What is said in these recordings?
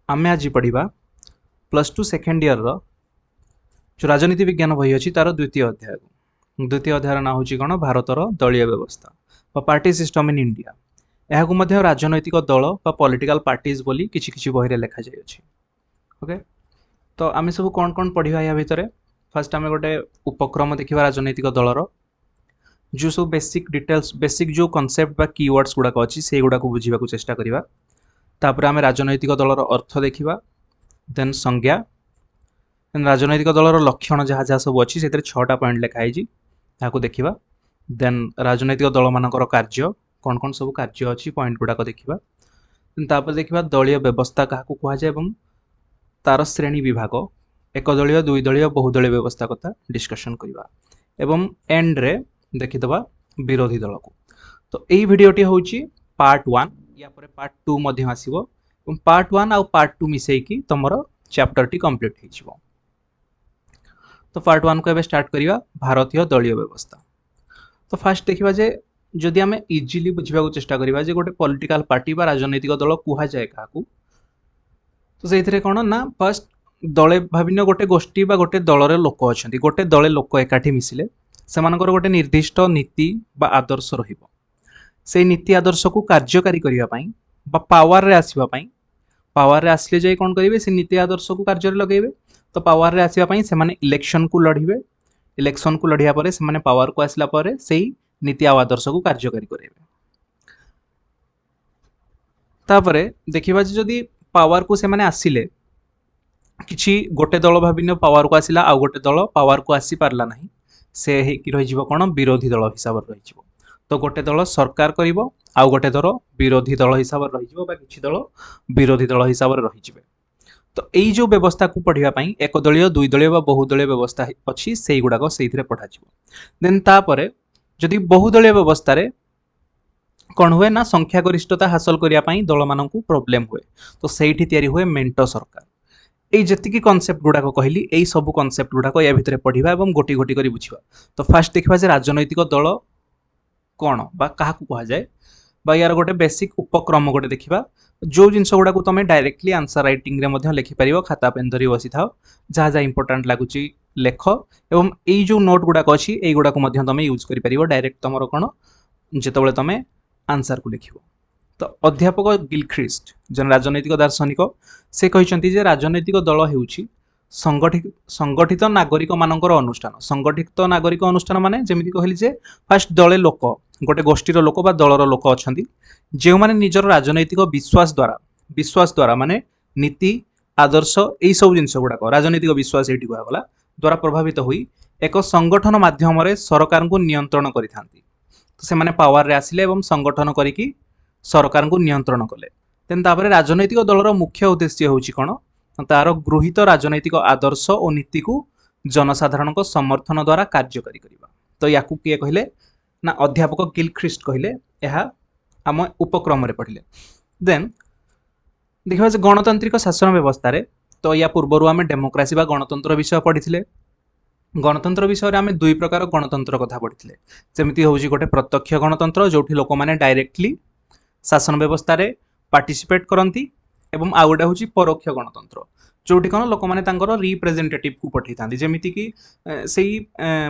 आमे आज पढ़ा +2 सेकेंड ईयर जो राजनीति विज्ञान बही अच्छी तार द्वितीय अध्याय ना हूँ कौन भारतर दलीय व्यवस्था पार्टी सिस्टम इन इंडिया। यह राजनैतिक दल पॉलिटिकल पार्टीज बोली किसी बही लिखा जाए। ओके, तो आम सब कौन कौन पढ़ा या भितर फास्ट आम गोटे उपक्रम देखा राजनैतिक दलर जो सब बेसिक डिटेल्स बेसिक जो कॉन्सेप्ट बा कीवर्ड्स गुड़ाक अच्छी से गुड़ाक बुझा चेष्टा करवा। तापर आम राजनैतिक दलर अर्थ देखा, देन संज्ञा, राजनैतिक दलर लक्षण जहाँ जहाँ सब अच्छी से 6टा पॉइंट लिखाई देखा। देन राजनैतिक दल मानकर कार्य कौन कौन सब कार्य अच्छी पॉइंट गुड़ाक देखा। तापर देखा दलीय व्यवस्था क्या कहुए और तार श्रेणी विभाग एक दलीय दुई दलीय बहुदलीय व्यवस्था कथा डिस्कशन करवा एवं एंड रे देखीदबा विरोधी दल को। तो यही भिडटी हूँ पार्ट 1 या पर पार्ट 2 मध्य आसीबो। पार्ट 1 आउ पार्ट 2 मिसेकी तुमर चैप्टर टी कंप्लीट हो। तो पार्ट 1 को एबे स्टार्ट करिवा भारतीय दलीय व्यवस्था। तो फास्ट देखिबा जे जदि आमे इजीली बुझिबा चेष्टा करिबा जे गोटे पॉलिटिकल पार्टी बा राजनैतिक दल कुहा जाए काकू, तो सेइथरे कोन ना फर्स्ट दले भाबिन गोटे गोष्ठी बा गोटे दलरे लोक अछंती, गोटे दले लोक एकाठी मिसिले सेमानकर गोटे निर्दिष्ट नीति बा आदर्श रहिबो। से नीति आदर्श को कार्यकारी करिवा पई बा पावर रे आसीबा पई, पावर रे आसले जाई कोन करिवे से नीति आदर्श को कार्य रे लगेइबे। तो पावर रे आसीबा पई से माने इलेक्शन को लढिबे, इलेक्शन को लढिया परे से माने पावर को आसला परे सेही नीति आदर्श को कार्यकारी करेबे। तापरे देखिबा जे जदी पावर को से माने आसिले किछि गोटे दल भाबिन पावर को आसिला आ गोटे दल पावर को आसी पारला नाही, से हेकि रहिजिवो कोन विरोधी दल हिसाब रे रहिजिवो। तो गोटे दल सरकार करिवो आ गोटे दल विरोधी दल हिसाब रे रहिजिवो बा किछि दल विरोधी दल हिसाब रे रहिजिबे। तो एई जो व्यवस्था को पढ़िया पई एक दलीय दुई दलीय बा बहुदलीय व्यवस्था अछि सेई गुडाको सेइथिरे पढ़ा जिवो। देन तापरे जदि बहुदलीय व्यवस्था रे कौन हुए ना संख्या गरिष्ठता हासिल करिया पई दल माननकु प्रॉब्लम हुए। तो सेइठी तयारी हुए मेंटो सरकार। एई जतिकी कॉन्सेप्ट गुडाको कहली एई सब कॉन्सेप्ट गुडाको या भितरे पढ़िबा एवं गोटी गोटी करी बुझिबा। तो फास्ट देखिबा जे राजनैतिक दल कौन बा काहाकु कहा जाए बा यार गोटे बेसिक उपक्रम गोटे देखिबा। जो जिनस गुडाको तमे डायरेक्टली आंसर राइटिंग रे मध्य लिखि परिबो, खाता पेन धरी बसी थाओ, जहाँ जहाँ इंपोर्टेंट लागुची लेख एवं एई जो नोट गुडाको अछि एई गुडाको मध्य तमे यूज करि परिबो डायरेक्ट तमरो कोन जेतबेले तमे आंसर को लिखिबो। तो अध्यापक गिलख्रिस्ट जन राजनैतिक दार्शनिक से कहिसंती जे राजनैतिक दल हेउची संगठित नागरिक मानकर अनुष्ठान। संगठित नागरिक अनुष्ठान माने जेमिति कहली जे फास्ट दले लोक गोटे गोष्ठीर लोक बा दलर लोक अछंती जे माने निजर राजनैतिक विश्वास द्वारा माने नीति आदर्श एई सब जिंस गुडाक राजनैतिक विश्वास एठी कहला गला द्वारा प्रभावित होई एक संगठन माध्यम रे सरकार को नियंत्रण करिथांती। तो से माने पावर रे आसिले एवं संगठन करिकी सरकार को नियंत्रण कले। तेन तापरे राजनैतिक दलर मुख्य उद्देश्य होउची कोन तार गृहीत राजनैतिक आदर्श और नीति को जनसाधारण को समर्थन द्वारा कार्यकारी करिबा। तो याकू किए कहले ना अध्यापक गिलख्रिस्ट कहले, यह आम उपक्रम रे पढ़िले। देन देखिबा जे गणतांत्रिक शासन व्यवस्था रे तो या पूर्वरु आमे डेमोक्रेसी बा गणतंत्र विषय पढ़िथिले। गणतंत्र विषय रे आमे दुई प्रकार गणतंत्र कथा पढ़िथिले। जेमिति होउची गोटे प्रत्यक्ष गणतंत्र जोठी लोक माने डायरेक्टली शासन व्यवस्था रे पार्टिसिपेट करंती एवं आ गोटे होउची परोक्ष गणतंत्र जोठी कोन लोक माने तांकर रिप्रेजेंटेटिव को पठै थांती। जेमिति कि सेही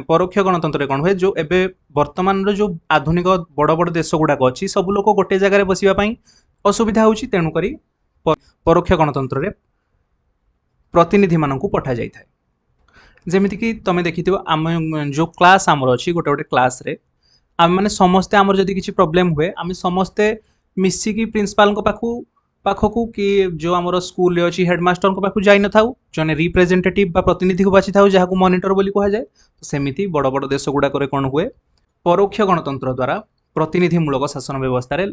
परोक्ष गणतंत्र रे कोन होय जो एबे वर्तमान रो जो आधुनिक बड़ बड़ देश गुडाक अछि सब लोक गोटे जगह रे बसिबा पई असुविधा होउची, तेनु करी परोक्ष गणतंत्र रे प्रतिनिधि माननकु पठा जाय थाय। जेमिति कि तमे देखिथिबो आम जो क्लास आमर अछि गोटे गोटे क्लास रे आम माने समस्ते आमर जदि किछि प्रॉब्लम हुए आमे समस्ते मिसिकी प्रिंसिपल को पाखकू कि जो आमर स्कूल अच्छी हेडमास्टर को पाखु जाई न थाउ, जने रिप्रेजेंटेटिव बा प्रतिनिधि को बाछि थाउ जहाँ को मॉनिटर बोली कहा जाए। तो सेमिति बड़ बड़ देश गुडाक कौन हुए परोक्ष गणतंत्र द्वारा प्रतिनिधिमूलक शासन व्यवस्था रे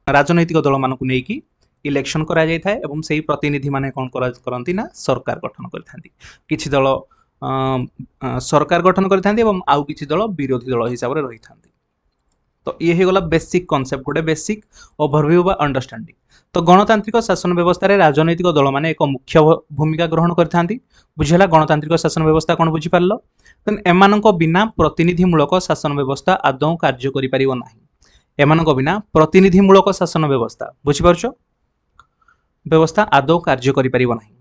राजनैतिक दल मानक नेकी इलेक्शन करा जाय थाए एवं सेही प्रतिनिधि माने कोन करंती ना सरकार गठन करथांती। किछि दल सरकार गठन करथांती एवं आउ किछि दल विरोधी दल हिसाब रे रहिथांती। तो ये हो गला बेसिक कॉन्सेप्ट गोटे बेसिक ओवरव्यू बा अंडरस्टैंडिंग। तो गणतांत्रिक शासन व्यवस्था रे राजनैतिक दल माने एक मुख्य भूमिका ग्रहण करथांती। बुझिला गणतांत्रिक शासन व्यवस्था कोन बुझि पारलो। तेन एमानक बिना प्रतिनिधिमूलक शासन व्यवस्था आदौ कार्य करि परिबो नाही। एमानक बिना प्रतिनिधिमूलक शासन व्यवस्था बुझि पारछो। व्यवस्था आदौ कार्य करिपारिबो नाही।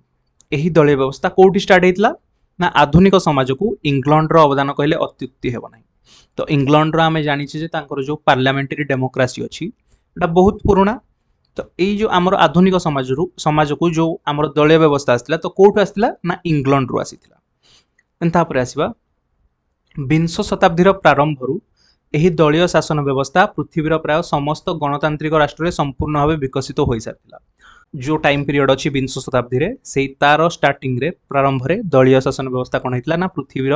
एही दलीय व्यवस्था कोउठी स्टार्ट हेतला ना आधुनिक समाज को इंग्लैंड रो अवदान कहले अत्युक्ति हेबो नाही। तो इंग्लैंड रो आमे जानि जे तांकर जो पार्लियामेंटरी डेमोक्रेसी अछि एटा बहुत पुराना। तो यही जो आमर आधुनिक समाज को जो आमर दलीय व्यवस्था आसला तो कोउठु आसला ना इंग्लैंड रो आसीथिला। तापर आसीबा विंश शताब्दीर प्रारंभरू एही दलीय शासन व्यवस्था पृथ्वीर प्राय समस्त गणतांत्रिक राष्ट्र संपूर्ण भाव विकसित हो सारा। जो टाइम पीरियड अच्छी विंश शताब्दी रे से तार स्टार्टिंग रे प्रारंभ रे दलीय शासन व्यवस्था कौन होता ना पृथ्वीर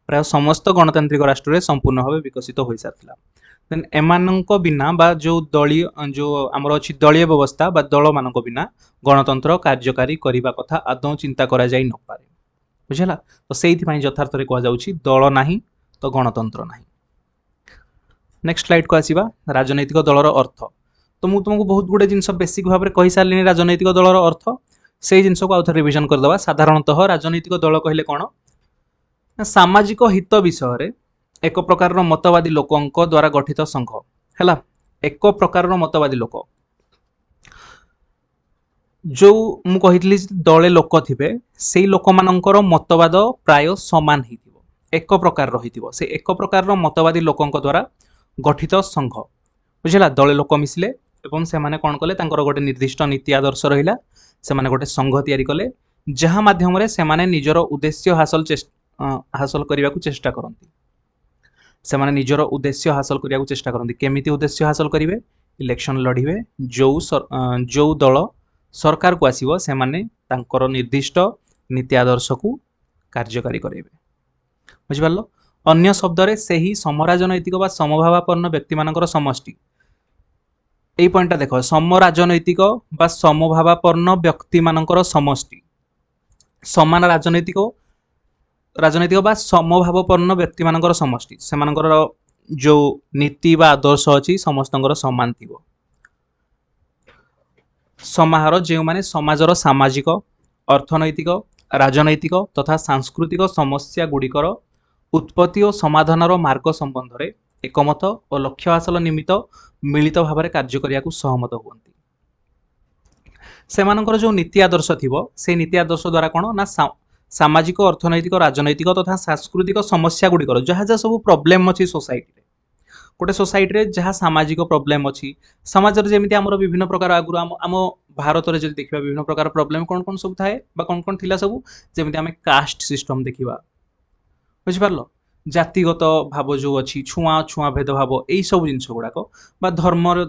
प्राय समस्त गणतांत्रिक राष्ट्र संपूर्ण भाव विकसित हो सारा। देन एमानंक बिना बा जो दलीय जो आमर अच्छी दलीय व्यवस्था बा दल मानक बिना गणतंत्र कार्यकारी करने कथा आदौ चिंता करा जाई न पारे। बुझला। तो से यथार्थ रे कहा जाउछि दल नाही तो गणतंत्र नाही। नेक्स्ट स्लाइड को आसीबा राजनैतिक दलर अर्थ। तो मुझे तुमको बहुत गुड़े जिनस बेसिक भाव में कही सारे राजनैतिक दलर अर्थ से जिनस को आउथर रिविजन करदबा। साधारणतः राजनैतिक दल कहले कौन ना सामाजिक हित विषय एक प्रकार मतवादी लोकों द्वारा गठित संघ है। एक प्रकार मतवादी लोक जो मु कही दले लोक थे से लोक मानकर मतवाद प्राय सामान ही एक प्रकार रही से एक प्रकार मतवादी लोकों द्वारा गठित संघ। बुझला। दले लोक मिसिले एवं से माने कौन कले तांकर गोटे निर्दिष्ट नीति आदर्श रहिला से माने गोटे संघ तैयारी कले जहाँ माध्यम रे से माने निजर उद्देश्य हासिल करने को चेष्टा करती। से माने निजर उद्देश्य हासिल करने को चेष्टा करती। केमिति उद्देश्य हासिल करिवे इलेक्शन लड़िवे जो दल सरकार को आसीबो से माने तांकर निर्दिष्ट नीति आदर्श को कार्यकारी करेबे। बुझि पारलो। अन्य शब्द रे सेही समराजनैतिक बा समभावापन्न व्यक्ति मानकर समष्टि। एई पॉइंट देख समराजनैतिक बा समभावापन्न व्यक्ति मानकर समष्टि समान राजनैतिक बा समभावपन्न व्यक्ति मानकर समष्टि से मानकर जो नीति बा आदर्श अछि समस्तंकर समान थिबो। समाहार जो माने समाजर सामाजिक अर्थनैतिक राजनैतिक तथा सांस्कृतिक समस्या गुड़िकर उत्पत्ति और समाधानर मार्ग संबंध में एकमत और लक्ष्य हासिल निमित्त मिलित भाव में कार्य करने को सहमत हुअन्ति। सेमानकर जो नीति आदर्श थिबो से नीति आदर्श द्वारा कौन ना सामाजिक अर्थनैतिक राजनैतिक तथा सांस्कृतिक समस्या गुड़िकर जहाँ जहाँ सब प्रोब्लेम अच्छी सोसाइटी रे गोटे सोसाइटी रे जहाँ सामाजिक प्रोब्लेम अच्छी समाज जमी आम विभिन्न प्रकार आगुरी आम भारत में देखा विभिन्न प्रकार प्रोब्लेम कौन कौन सब थाए कौन कौन थिला सब जमी आम कास्ट सिस्टम देखा। बुझिपार जातिगत भाव जो अच्छी छुआ छुआ भेदभाव यही सब जिन गुड़ाक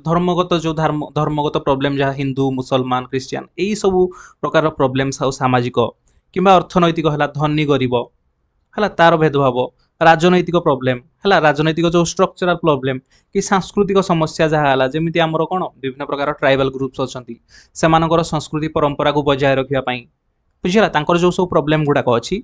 धर्मगत जो धर्मगत प्रोब्लेम जहाँ हिंदू मुसलमान क्रिश्चियन यही सब प्रकार प्रोब्लेम सामाजिक कि अर्थनैतिक है धनी गरीब है तार भेदभाव राजनैतिक प्रोब्लेम है राजनैतिक जो स्ट्रक्चरल प्रोब्लेम कि सांस्कृतिक समस्या जहाँ है जमी आमर कौन विभिन्न प्रकार ट्राइबल ग्रुप्स अच्छा से संस्कृति परंपरा को बजाय रखापी बुझा जो सब प्रोब्लेम गुड़ाक अच्छी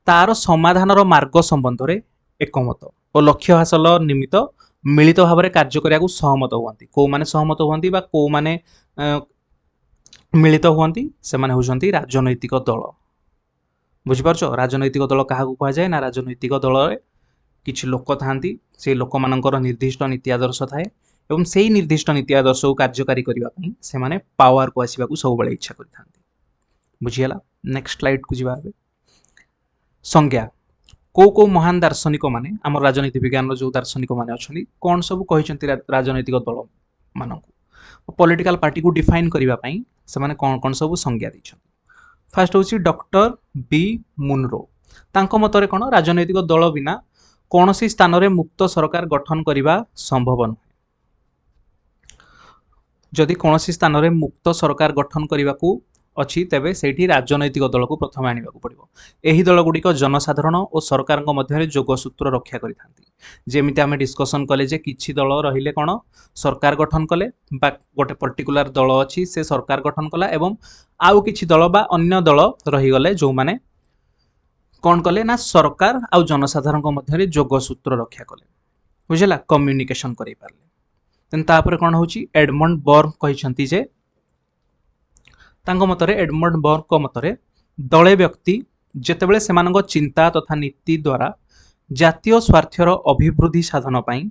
तार समाधानर मार्ग संबंध में एकमत और लक्ष्य हासिल निमित्त मिलित भाव में कार्य करने को सहमत हुअन्ति। को माने सहमत हुअन्ति बा को माने मिलित हुअन्ति से माने होउछन्ति राजनैतिक दल। बुझिपारछ राजनैतिक दल क्या कह जाए ना राजनैतिक दल किछि लोक थांती से लोक मानकर निर्दिष्ट नीति आदर्श थाए एवं सेही निर्दिष्ट नीति आदर्श को कार्यकारी करबा पई से माने पावर को आसीबा को सब बळे इच्छा करथांती। बुझियला। नेक्स्ट स्लाइड को जिबा संज्ञा को महान दार्शनिक माने आम राजनीति विज्ञान जो दार्शनिक माने अच्छी कौन सब कहते राजनैतिक दल मानक पॉलिटिकल पार्टी को डिफाइन करने से माने कौन कौन सब संज्ञा दी। फास्ट हूँ डॉक्टर बी मुनरो तांको मतरे कौन राजनैतिक दल बिना कौन सी स्थान में मुक्त सरकार गठन करने संभव नुहे। जदि कौन सी स्थान में मुक्त सरकार गठन करने को अच्छी तेबे सेठी राजनैतिक दल को प्रथम आनिबा को पड़िबो। एही दल गुड़िक जनसाधारण और सरकार मध्य जोगसूत्र रक्षा करिथांती। जेमिति आमे डिस्कसन कले जे किछि दल रहिले कौन सरकार गठन कले बा गोटे पर्टिकुलर दल अच्छी से सरकार गठन कला एवं आउ किछि दल बा अन्य दल रहीगले जो माने कौन कले ना सरकार आउ जनसाधारण मध्य जोगसूत्र रक्षा कले। बुझला। कम्युनिकेशन करि पारले। देन तापर कौन होची एडमंड बर्ग कहिसंती जे तांको मतरे एडमंड बर्ग को मतरे दले व्यक्ति जेतेबेले सेमानक चिंता तथा नीति द्वारा जातीय स्वार्थर अभिवृद्धि साधन पाई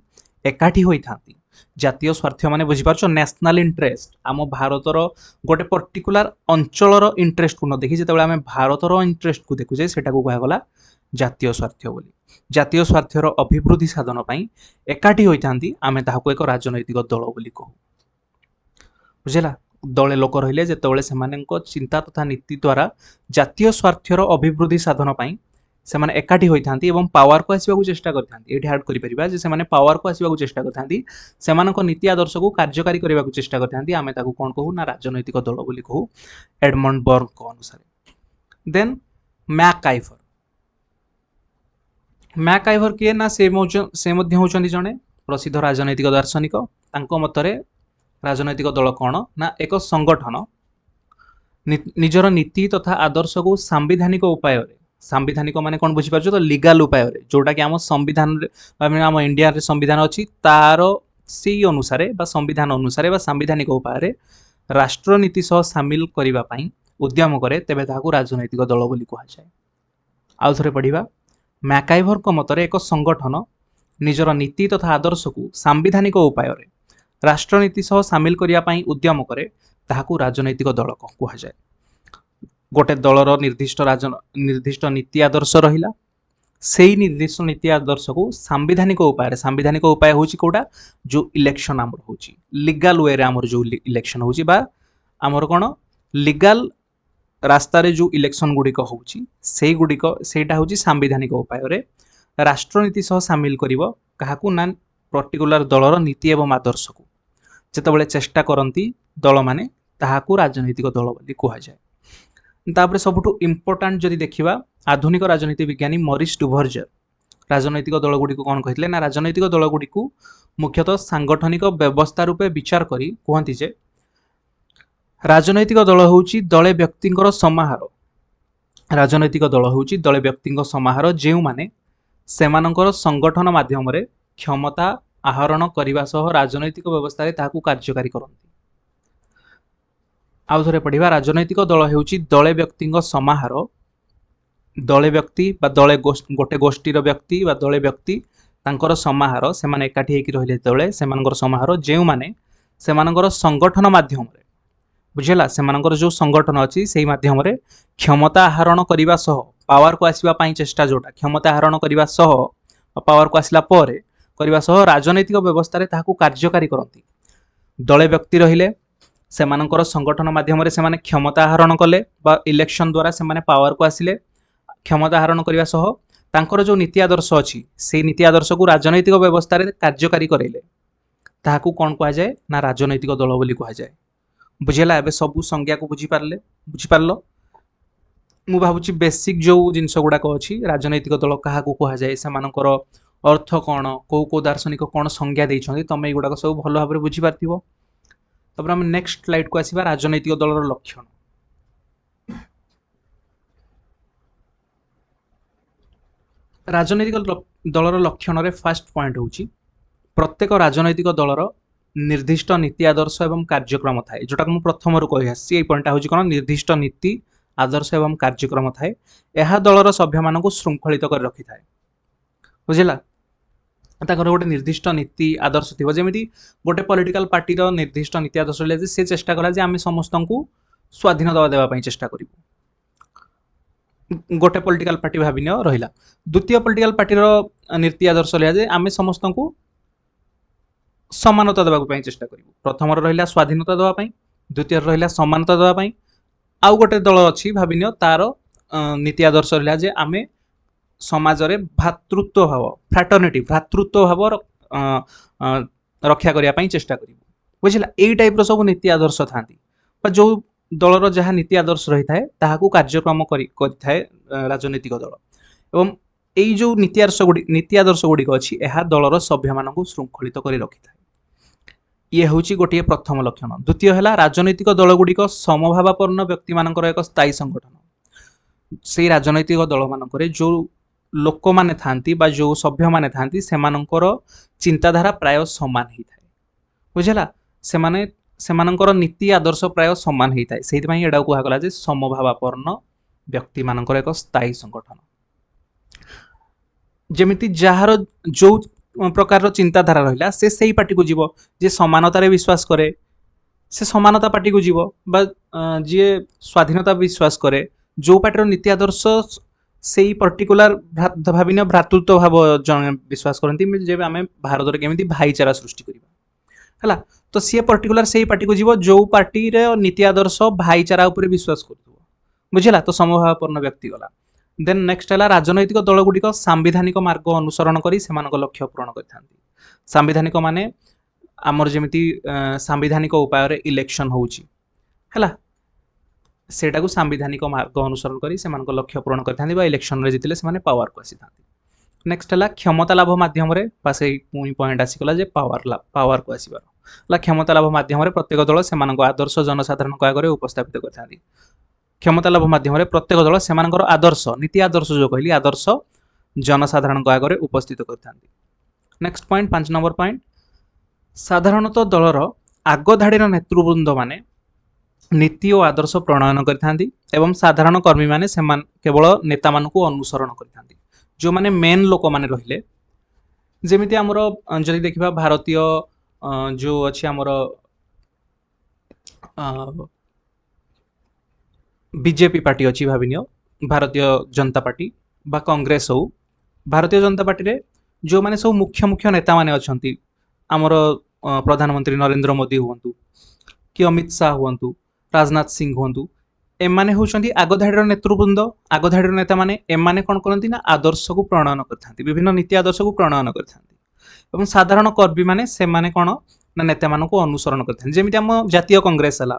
एकाठी होई थांती जातीय स्वार्थ माने बुझी पारछो नेशनल इंटरेस्ट आम भारतर गोटे पर्टिकुलर अंचलर इंटरेस्ट को न देखि जेतेबेले आमे भारतर इंटरेस्ट को देखुजे सेटा को कहा गला जातीय स्वार्थ बोली जातीय स्वार्थर अभिवृद्धि साधन पई एकाठी होई थांती आमे ताहाको एक राजनैतिक दल बोली कहू बुझेला दले लोक रहिले जेतेबेले सेमानक चिंता तथा नीति द्वारा जातीय स्वार्थर अभिवृद्धि साधन पई सेमाने एकाठी होई थांती एवं पावर को आसीबा को चेष्टा करथांती एठी ऐड करि परिबा जे सेमाने पावर को आसीबा को चेष्टा करथांती सेमानक नीति आदर्श को कार्यकारी करबा को चेष्टा करथांती आमे ताकू कोन कहू ना राजनैतिक दल बोली कहू एडमंड बर्ग को अनुसार देन मैकाइवर किए ना से मध्य होचंदी जणे प्रसिद्ध राजनैतिक दार्शनिक तांको मतरे राजनैतिक दल कौन ना एक संगठन निजर नीति तथा आदर्श को सांविधानिक उपाय सांविधानिक माने कौन बुझी पारछो तो लीगल उपाय जोटा कि आम संविधान आम इंडिया रे संविधान अच्छी तार से अनुसार बा संविधान अनुसार बा सांविधानिक उपाय राष्ट्रनीति सह सामिल करिबा पई उद्यम करे तेबे ताहाकू राजनैतिक दल बोली कहा जाए आउ थरे पढ़िबा मैकाइवर को मतरे एक संगठन निजर नीति तथा आदर्श को सांविधानिक उपाय राष्ट्रनीति सह सामिल करिया पई उद्यम करे ताहाकू राजनैतिक दल कहा जाए गोटे दलर निर्दिष्ट नीति आदर्श रहिला सेही निर्दिष्ट नीति आदर्श को सांविधानिक उपाय होची कोडा जो इलेक्शन आमर होची लीगल वे रे आमर जो इलेक्शन होची बा आमर कोन लीगल रास्ता रे जो इलेक्शन गुड़िक होची सेही गुड़िक सेटा होची सांविधानिक उपाय रे राष्ट्रनीति सह सामिल करिवो काहाकू ना पर्टिकुलर दलर नीति एवं आदर्श को जेतेबेले चेष्टा करंती दल माने ताहाकू राजनैतिक दल बोली कहा जाए तापरे सबुठु इम्पोर्टान्ट जदि देखिबा आधुनिक राजनीति विज्ञानी मॉरिस डुभर्जर राजनैतिक दल गुडी को कोन कहितले ना राजनैतिक दल गुडी को मुख्यतः सांगठनिक व्यवस्था रूपे विचार करी कहंती जे राजनैतिक दल होउची दले व्यक्तिंकर समाहार राजनैतिक दल होउची दले व्यक्तिंक समाहार जेउ माने सेमानंकर संगठन माध्यम रे क्षमता आहरण करबा सह राजनैतिक व्यवस्था रे ताकू कार्यकारी करंती आउ थरे पढ़िबा राजनैतिक दल हेउची दले व्यक्तिंक समाहार दले व्यक्ति बा दले गोटे गोष्ठीर व्यक्ति बा दले व्यक्ति तांकर समाहार सेमाने एकाठी हेकि रहिले तळे सेमानकर समाहार जेउ माने सेमानकर संगठन माध्यम रे बुझेला सेमानकर जो संगठन अछि सेही माध्यम रे क्षमता आहरण करबा सह पावर को आसीबा पई चेष्टा जोटा क्षमता आहरण करबा सह पावर को आसिला परे करबा सह राजनैतिक व्यवस्था रे ताहाकू कार्यकारी करंती दले व्यक्ति रहिले सेमानकर संगठन माध्यम रे सेमाने क्षमता आहरण कले बा इलेक्शन द्वारा सेमाने पावर को आसिले क्षमता आहरण करबा सह तांकर जो नीति आदर्श अछि से नीति आदर्श को राजनैतिक व्यवस्था रे कार्यकारी करेले ताहाकू कोन कहा जाए ना राजनैतिक दल बोली कहा जाए बुझेला एबे सबु संज्ञा को बुझी पारलो मु भाबुची बेसिक जो जिंस गुडा को अछि राजनैतिक दल काहाकू कहा जाए सेमानकर अर्थ कोन को दार्शनिक कोन संज्ञा दैछन्ती तमे एगुडा सब भलो भाबरे बुझी पारथिबो तब हम नेक्स्ट स्लाइड को आसीबा राजनैतिक दलर लक्षण राजनैतिक दलर लक्षण रे फर्स्ट पॉइंट होची प्रत्येक राजनैतिक दलर निर्दिष्ट नीति आदर्श एवं कार्यक्रम थाए जोटा को प्रथम रु कहि आसी ए पॉइंट होची कोन निर्दिष्ट नीति आदर्श एवं कार्यक्रम थाए एहा दलर सभ्य मानकु शृंखलित कर रखि थाए बुझिला ताकर गोटे निर्दिष्ट नीति आदर्श थी जमी गोटे पॉलिटिकल पार्टी निर्दिष्ट नीति आदर्श ले से चेष्टा कला जे आम समस्त को स्वाधीनता देवाई चेष्टा करूँ गोटे पॉलिटिकल पार्टी भाविन रहा द्वितीय पॉलिटिकल पार्टीर नीति आदर्श लिया जे आम समस्त को समानता देवाई चेष्टा करूँ प्रथम रहा स्वाधीनता देवाई द्वितीय रहा समानता देवाई आउ गोटे दल अच्छी भाविन तार नीति आदर्श रहा जे आम समाज रे भ्रातृत्व भाव फ्राटर्निटी भ्रातृत्व भाव रक्षा करने चेष्टा कर बुझला यही टाइप सब नीति आदर्श था जो दलर जहाँ नीति आदर्श रही है ताहाकू कार्यक्रम करिथाए राजनीतिक दल एवं यही जो नीति आदर्श गुड़िक अच्छी यह दलर सभ्य मानक शृंखलित कर रखि था ये हूँ गोटे प्रथम लक्षण द्वितीय है राजनैतिक दल गुड़िक समभावापन्न व्यक्ति मानकर एक स्थायी संगठन से राजनैतिक दल मानक जो लोक माने थांती बा जो सभ्य माने थांती सेमानंकर चिंताधारा प्राय समान ही थाए बुझला सेमानंकर नीति आदर्श प्राय समान ही थाए सेहि पई एडा कुहा गला जे समभावापन्न व्यक्ति मानकर एक स्थायी संगठन जेमिति जहार जो प्रकार चिंताधारा रहा से सही पार्टी को जीव जे समानतार विश्वास करे से समानता पार्टी को जीव बा जी स्वाधीनता विश्वास करे जो पार्टी नीति आदर्श से पर्टिकुलार भाविन भ्रातृत्व भाव जन विश्वास करती जे आम भारत में केमी भाईचारा सृष्टि करवा है तो सी पर्टिकुलार से पार्टी को जीव जो पार्टी नीति आदर्श भाईचारा उपर विश्वास कर बुझेगा तो समभावपूर्ण व्यक्ति गला देन नेक्स्ट है राजनैतिक दल गुड़िक सांविधानिक मार्ग अनुसरण कर लक्ष्य पूरण कर सांविधानिक माने आमर जमी सांविधानिक उपाय इलेक्शन होगा सेटा को सांविधानिक मार्ग अनुसरण कर लक्ष्य पूरण कर इलेक्शन में जीतले से पावर को आसी था नेक्स्ट है क्षमता लाभ मध्यम से पुणी पॉइंट आसीगला पावर को आसबार क्षमता लाभ मध्यम प्रत्येक दल से आदर्श जनसाधारण आगे उपस्थापित करते क्षमता लाभ मध्यम प्रत्येक दल से आदर्श नीति आदर्श जो कहली आदर्श जनसाधारण आगे उपस्थित करते नेक्स्ट पॉइंट 5 नंबर पॉइंट साधारणतः दलर आग धाड़ीर नेतृवृंद माने नीति और आदर्श प्रणयन कर साधारण कर्मी माने केवल नेता मान अनुसरण कर जो माने मेन लोक माने रहिले जेमिति आमर जदि देखिबा भारतीय जो अच्छी आमर बीजेपी पार्टी अच्छी भाविनियो भारतीय जनता पार्टी बा कांग्रेस हो भारतीय जनता पार्टी रे जो माने सब मुख्य मुख्य नेता माने अछंती आमर प्रधानमंत्री नरेंद्र मोदी हुंतु कि अमित शाह हुंतु राजनाथ सिंह हुंतु एमाने होउछंती आगधाड़ीर नेतृवृंद आगधाड़ीर नेता माने एमाने कोन करंती ना आदर्श को प्रणयन करथांती विभिन्न नीति आदर्श को प्रणयन करथांती एवं साधारण कर्मी माने से माने कोन ना नेता मानको अनुसरण करथांती जेमिति हम जातीय कांग्रेस हला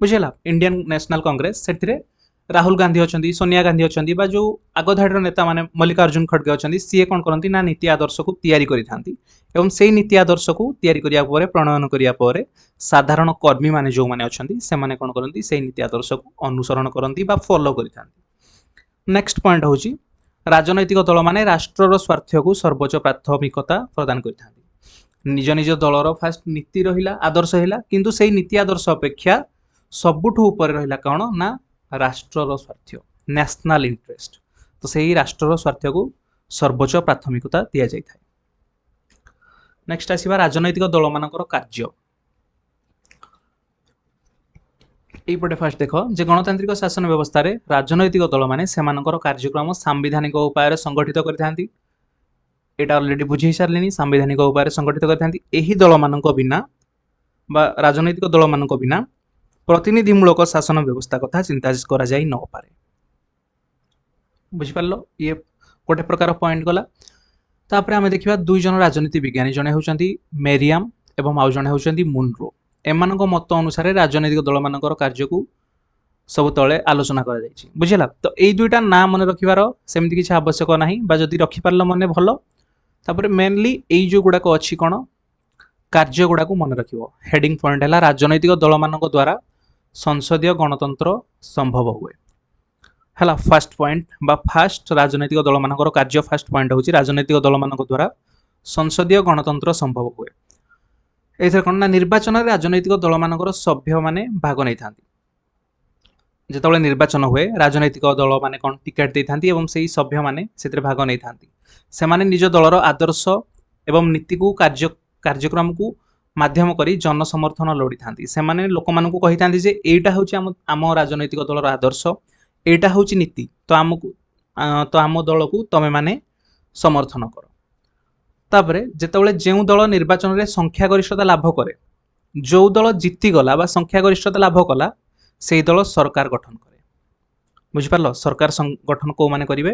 बुझेला इंडियन नेशनल कांग्रेस से राहुल गांधी अच्छा सोनिया गांधी अच्छा जो आगधाड़ीर नेता माने मल्लिकार्जुन खड़गे अच्छा सी कौन करती ना नीति आदर्श को तैयारी करी से नीति आदर्श को तैयारी करिया प्रणयन करिया साधारण कर्मी माने जो माने अच्छा से माने कौन करती से नीति आदर्श को अनुसरण करती फॉलो करी नेक्स्ट पॉइंट हूँ राजनैतिक दल माने राष्ट्रर स्वार्थ को सर्वोच्च प्राथमिकता प्रदान करिथांती निज निज दलर फास्ट नीति रहिला आदर्श रहिला किंतु से नीति आदर्श अपेक्षा सबुठु ऊपर रहिला कौन ना राष्ट्रर स्वार्थ नेशनल इंटरेस्ट तो से राष्ट्रर स्वार्थ को सर्वोच्च प्राथमिकता दि जाए नेक्स्ट आसीबा राजनैतिक दल मानकर कार्य एपटे फास्ट देख जे गणतांत्रिक शासन व्यवस्था रे राजनैतिक दल माने सेमानकर कार्यक्रम सांविधानिक उपाय संगठित करथांती एटा ऑलरेडी बुझी सारलेनी सांविधानिक उपाय संगठित करथांती एही दल मानक बिना बा राजनैतिक दल मानक बिना प्रतिनिधिमूलक शासन व्यवस्था कथा चिंता करा जाई न पारे बुझिपारलो ये गोटे प्रकार पॉइंट गला तापर आमे देखिबा दुई जन राजनीति विज्ञानी जने होचंती मेरियाम एवं आउ जने होचंती मुनरो एमानक मत अनुसार राजनैतिक दल मानकर कार्य को सब तले आलोचना करा जायछि बुझिला तो एई दुईटा ना मन रखिबार सेमति किछ आवश्यक नाही बा जदि रखि पारलो मने भलो तापर मेनली एई जो गुडा को अछि कोन कार्य गुडा को मन रखिबो हेडिंग पॉइंट है राजनैतिक दल मानक द्वारा संसदीय गणतंत्र संभव हुए है फास्ट पॉइंट बा फास्ट राजनैतिक दल मानकर कार्य फास्ट पॉइंट हूँ राजनैतिक दल मानक द्वारा संसदीय गणतंत्र संभव हुए एथर कौन ना निर्वाचन राजनैतिक दल मानकर सभ्य माने भाग नहीं था जिते निर्वाचन हुए राजनैतिक दल माने कौन टिकेट दे था से सभ्य माने से भाग नहीं था से माने निज दलर आदर्श एवं नीति को कार्यक्रम को माध्यम करी जन समर्थन लोड़ी था से माने लोक मान को कही था एटा हूँ आम राजनैतिक दलर आदर्श एटा हूँ नीति तो आम दल को तमे माने समर्थन कर तापरे जेतेबेले जो दल निर्वाचन में संख्यागरिष्ठता लाभ करे जो दल जीतीगला बा संख्यागरिष्ठता लाभ कला से दल सरकार गठन करे बुझिपारल सरकार गठन को माने करिवे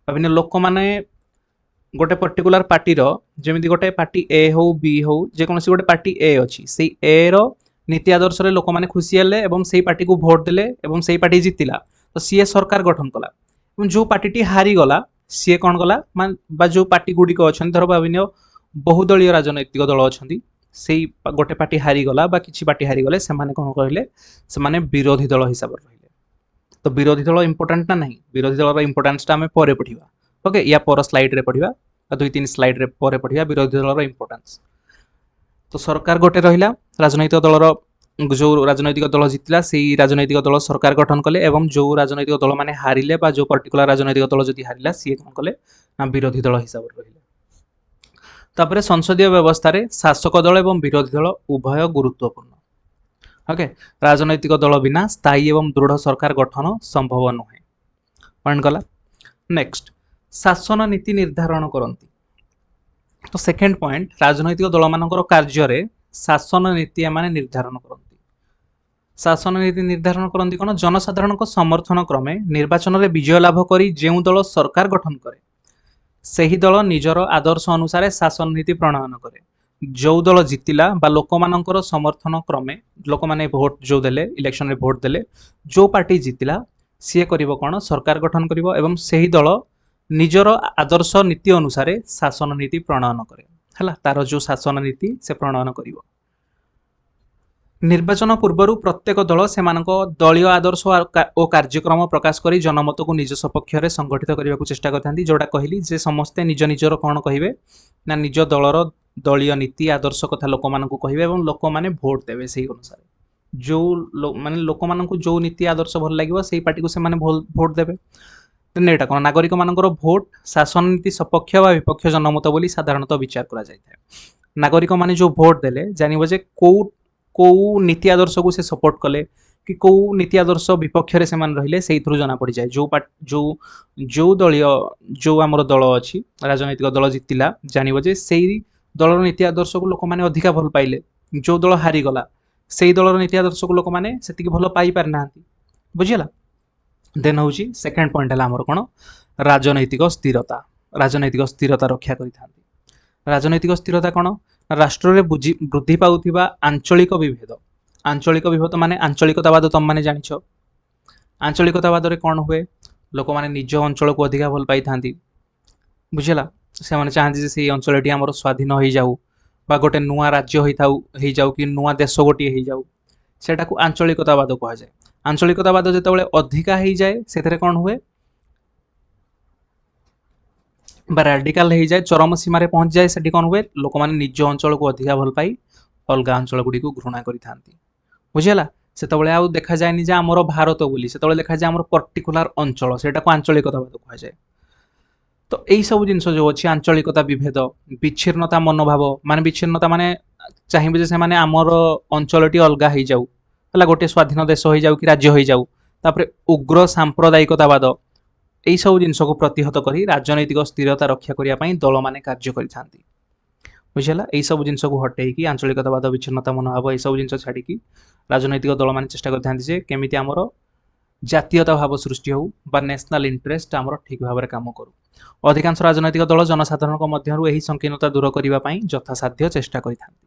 विभिन्न लोक माने गोटे पर्टिकुलर पार्टीर जमी गोटे पार्टी ए हो बी हो जेकोसी गोटे पार्टी ए अच्छी से ए रो नीति आदर्श रे लोक माने खुशी हेले एवं से पार्टी को भोट देले एवं से पार्टी जीतिला तो सी सरकार गठन कला जो पार्टी हारी गला सी कौन गला जो पार्टी गुड़िक अच्छा धर भाविन बहुदलीय राजनैतिक दल अच्छा से गोटे पार्टी हारीगला कि पार्टी हारीगले से कौन कहले से विरोधी दल हिसाब से रहिले तो विरोधी दल इंपोर्टाट ना नहीं विरोधी दल इंपोर्टान्सटा आम पर पढ़ा ओके या पर स्लाइड रे पढ़ा 2-3 स्लाइड रे पर पढ़ा विरोधी दल इंपोर्टान्स तो सरकार गोटे रहिला राजनैतिक दलर जो राजनैतिक दल जीतला से राजनैतिक दल सरकार गठन कले एवं जो राजनैतिक दल माने हारिले बा जो पर्टिकुलर राजनैतिक दल जदि हारिला सी कौन कले ना विरोधी दल हिसाब से रहिले तापर संसदीय व्यवस्था रे शासक दल एवं विरोधी दल उभय गुरुत्वपूर्ण। ओके, राजनैतिक दल बिना स्थायी एवं दृढ़ सरकार गठन संभव नुहे। पॉइंट गला। नेक्स्ट, शासन नीति निर्धारण करती। तो सेकेंड पॉइंट, राजनैतिक दल मानकर कार्य रे शासन नीति माने निर्धारण करती। शासन नीति निर्धारण करती कौन? जनसाधारण समर्थन क्रमे निर्वाचन में विजय लाभ करी जो दल सरकार गठन करे सही दल निजर आदर्श अनुसार शासन नीति प्रणयन करे। जो दल जितिला बा लोक मानकर समर्थन क्रमे लोक माने भोट जो देले इलेक्शन में भोट देले जो पार्टी जितिला सी करिवो कौन? सरकार गठन करिवो एवं सही दल निजर आदर्श नीति अनुसार शासन नीति प्रणयन करे। हला तार जो शासन नीति से प्रणयन करिवो। निर्वाचन पूर्व प्रत्येक दल से दलीय आदर्श और कार्यक्रम प्रकाश करी जनमत को निज सपक्ष में संगठित करने को चेष्टा करते। जोड़ा कहली जे समस्ते निज निजर कौन कहे ना निज दलर दलीय नीति आदर्श कथा लोक मानक कहे और लोक मैंने भोट देवे से अनुसार जो माने लोक मानक जो नीति आदर्श भल लगे से पार्टी को से भोट देवे। एटा कौन? नागरिक मानकर भोट शासन नीति सपक्ष व विपक्ष जनमत बोली साधारणतः विचार करा जाय था। नागरिक माने जो भोट देले जानिबो जे को नीति आदर्श को से सपोर्ट कले कि कौ नीति आदर्श विपक्ष से रहिले से जना पड़ जाए। जो दलीय जो आमर दल अच्छी राजनैतिक दल जितिला जानव जे से दलर नीति आदर्श को लोक मैंने अधिका भल पाइले। जो दल हारीगला से दलर नीति आदर्श को लोक मैंने से भल पाई पारि ना। बुझीला। देन हूँ सेकेंड पॉइंट है आमर कौन? राजनैतिक स्थिरता। राजनैतिक स्थिरता रक्षा करिथांती। राजनैतिक स्थिरता कौन? राष्ट्र में वृद्धि पाउथिबा आंचलिक विभेद। आंचलिक विभेद माने आंचलिकतावाद तुम मैंने जानिछ। आंचलिकतावाद रे कौन हुए? लोक मैंने निज अंचल को अधिका भल पाई थांती। बुझेला। से माने चाहती से अंचलटी आमर स्वाधीन हो जाऊ बा गोटे नुआ राज्य हो जाऊ कि नुआ देश गोटे हो जाऊ सेटा को आंचलिकतावाद कहा जाए। आंचलिकतावाद जितेबाला अधिका हो जाए से कौन हुए? बा राडिकाल हो जाए चरम सीमार पहुंच जाए से कौन हुए? लोक मैंने निज अंचल को अधिका भल पाई अलग अंचल गुड़ी को घृणा करि बुझेला। से देखा जाए जे आमर भारत बोली से देखा जाए आमर पर्टिकुलार अंचल से आंचलिकतावाद कहा जाए। तो यही सब जिन जो अच्छी आंचलिकता विभेद विच्छिन्नता मनोभाव माने विच्छिन्नता माने चाहिए से माने आमर अंचलटी अलग हो जाऊ है गोटे स्वाधीन देश हो जाऊ कि राज्य हो जाऊ। तापर उग्र सांप्रदायिकतावाद यही सब जिन को प्रतिहत करी राजनैतिक स्थिरता रक्षा करने दल माने कार्य करिथांती। बुझेला। यही सब जिन को हटेकी आंचलिकतावाद विच्छिन्नता मनोभाव यही सब जिन छाड़ी राजनैतिक दल माने चेष्टा करथांती केमिति आमर जातीयता भाव सृष्टि हो बा नेशनल इंटरेस्ट आमर ठीक भाव में काम करू। अधिकांश राजनैतिक दल जनसाधारण मध्यरु एही संकीर्णता दूर करने यथासाध्य चेष्टा करिथांती।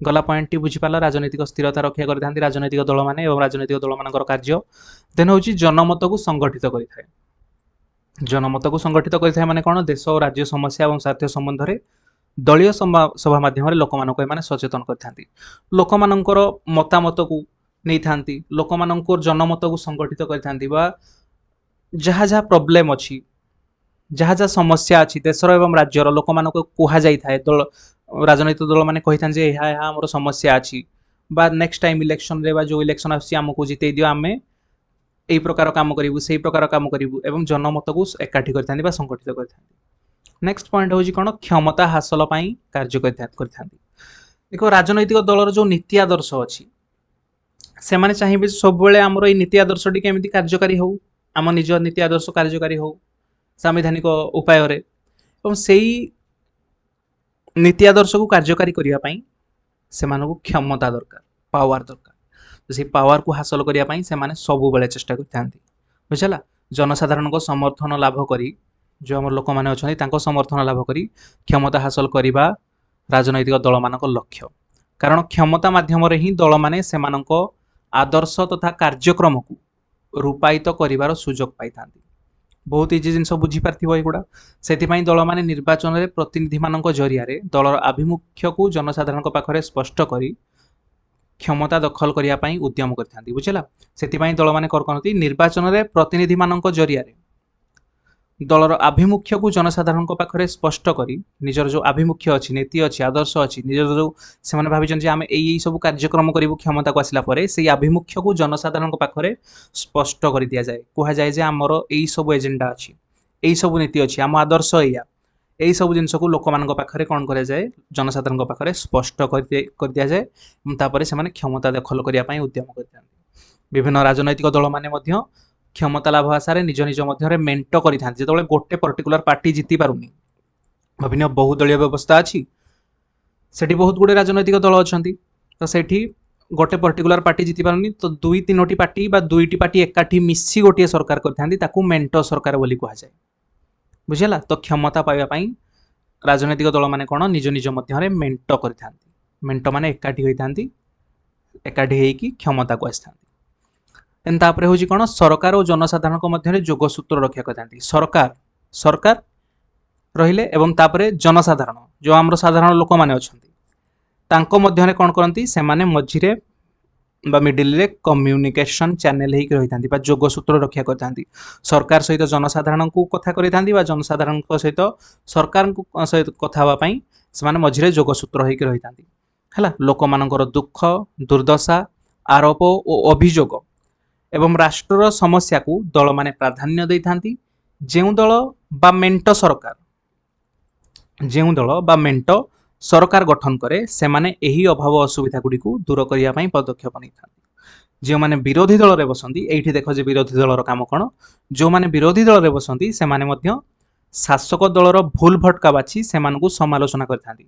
गला पॉइंट टी बुझीपाला राजनैतिक स्थिरता रक्षा करिथांती राजनैतिक दल माने एवं राजनैतिक दल मानकर कार्य। देन हूँ जनमत को संगठित करिथाए। जनमत को संगठित करिथाए माने कौन? देश और राज्य समस्या और स्वास्थ्य संबंध में दलीय सभा माध्यम लोक मानक सचेतन करथांती। लोक मानकर मतामत को नहीं थांती। लोक मानकर जनमत को संगठित करथांती बा जहाँ जहाँ प्रॉब्लम अच्छी जहाँ जहाँ समस्या अच्छी देशर एवं राज्यर लोक मानक कहा जाई थाए दल राजनैतिक दल माने कही थांती यहाँ यहाँ आमर समस्या अच्छी बा नेक्स्ट टाइम इलेक्शन रे बा जो इलेक्शन आमको जिते दियो आमे एई प्रकार काम करिवु सेई प्रकार काम करिवु एवं जनमत को एकाठी करथांती बा संगठित करथांती। नेक्स्ट पॉइंट होची कोन? क्षमता हासिल पई कार्य करथांती। देखो राजनैतिक दलर जो नीति आदर्श अच्छी से माने चाहिए सब बेले आमर ये नीति आदर्श टी केमिति कार्यकारी हो आम निज नीति आदर्श कार्यकारी हो संवैधानिक उपाय रे एवं सेई नीति आदर्श को कार्यकारी करिया पई से मानको क्षमता दरकार पावर दरकार। तो से पावर को हासिल करिया पई से माने सब बेले चेष्टा करथांती। बुझला। जनसाधारण को समर्थन लाभ करी जो आम लोक मैंने अच्छा तांको समर्थन लाभ करी क्षमता हासिल करवा राजनैतिक दल मानक लक्ष्य। कारण क्षमता माध्यम रे ही दल माने सेमानक आदर्श तथा कार्यक्रम को रूपायित करिवार सुजोग पाई थांती। बहुत इजी जिन बुझी पार्थिबो एगुडा। सेथिपाई दल माने निर्वाचन में प्रतिनिधि मानक जरिया रे दलर आभिमुख्य को जनसाधारण पाखरे स्पष्ट करी क्षमता दखल करिया पई उद्यम करथांती। बुझला। सेथिपाई दल माने करकनती निर्वाचन में प्रतिनिधि मानक जरिया रे दलर आभिमुख्य को जनसाधारण पाखरे स्पष्ट करी निजर जो आभिमुख्य अच्छी नीति अच्छी आदर्श अच्छी निजर जो से भाई आम यही सब कार्यक्रम करूँ क्षमता को आसला से आभिमुख्य को जनसाधारण पाखरे स्पष्ट कर दि जाए कह जाए जे आमर यही सब एजेंडा अच्छी यही सब नीति अच्छी आम आदर्श या यही सब जिनस को लोक मान पाखे कौन कर जाए जनसाधारण पाखे स्पष्ट कर दि जाए तापर से क्षमता दखल करने उद्यम करते विभिन्न राजनैतिक दल मैंने क्षमता लाभ आशार निज निज मध्य मेंट करते जो गोटे पर्टिकुलर पार्टी जीति पारुनी विभिन्न बहुदलीय व्यवस्था अच्छी सेठी बहुत गुड़े राजनैतिक दल अच्छा तो सेठी गोटे पर्टिकुलर पार्टी जीति पारुनी तो दुई तीनोटी पार्टी बा दुईटी पार्टी एकाठी मिसी गोटे सरकार करते मेंट सरकार बोली कहुए बुझेगा तो क्षमता पाइबापी राजनैतिक दल मैंने कौन निज निज मध्य मेंट कर मेंट माने एकाठी होती एकाठी होगी क्षमता को आसता तापर हूँ कौन सरकार और जनसाधारण मध्य जोगसूत्र रक्षा करते सरकार सरकार रहिले एवं तापरे जनसाधारण जो आमर साधारण लोक मैंने अच्छा मध्य कौन करती से मझिरे मिडिल रे कम्युनिकेशन चैनल होकर रही था जोगसूत्र रक्षा करती सरकार सहित जनसाधारण को कथा करता जनसाधारण सहित सरकार सहित कथा से मझिरे जोगसूत्र होकर रही था लोक मानकर दुख दुर्दशा आरोप और अभियोग एवं राष्ट्र समस्या को दल माने प्राधान्य देती जो दल बा मेंट सरकार जो दल बा मेंट सरकार गठन करे से माने एही अभाव असुविधा गुड़ी को दूर करने पदक्षेप नहीं था जो माने विरोधी दल रे बसंती एठी देखो जे विरोधी दलर काम कौन जो माने विरोधी दल रे बसंती से माने मध्य शासक दलर भूल भटका बाछी से मानकु समालोचना करथांती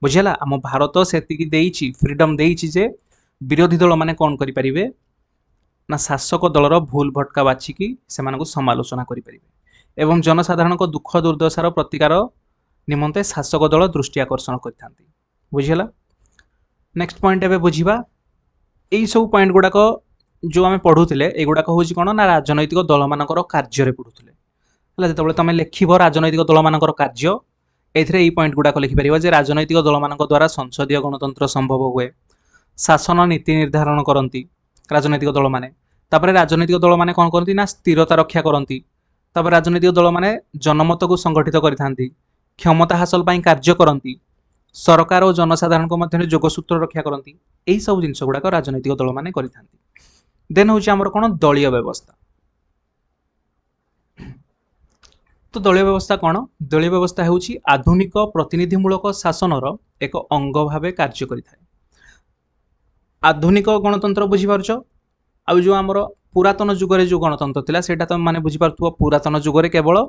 बुझिला आम भारत सेतिकी देइछि फ्रीडम देइछि जे विरोधी दल माने कौन करि परिबे ना शासक दलर भूल भटका बाछी की से मानकु समालोचना करि परिबे एवं जनसाधारण को दुख दुर्दशार प्रतिकार निमंते शासक दल दृष्टि आकर्षण करथांती बुझिला नेक्स्ट पॉइंट एबे बुझिबा यही सब पॉइंट गुड़ाक जो आम पढ़ुले युवाक हूँ कौन ना राजनैतिक दल मानकर कार्य पढ़ुले जो तुम लिख राजनैतिक दल मानकर कार्य ये पॉइंट गुड़ाक लिखिपर जे राजनैतिक दल मान द्वारा संसदीय गणतंत्र संभव हुए शासन नीति निर्धारण करती राजनैतिक दल मैंने राजनैतिक दल मैंने कौन करती ना स्थिरता रक्षा करती राजनैतिक दल मैंने जनमत को संगठित करती क्षमता हासिल कार्य करती सरकार और जनसाधारण मध्य जोगसूत्र रक्षा करती यही सब जिनस गुड़ाक राजनैतिक दल मैंने देन हूँ आमर कौन दलीय व्यवस्था तो दलीय व्यवस्था कौन दलीय व्यवस्था हूँ आधुनिक प्रतिनिधिमूलक शासनर एक अंग भाव कार्य करें आधुनिक गणतंत्र बुझीपार आ जो आमर पुरातन जुगरे जो गणतंत्र थिला सेटा तुम माने बुझीपार पुरातन जुगरे केवल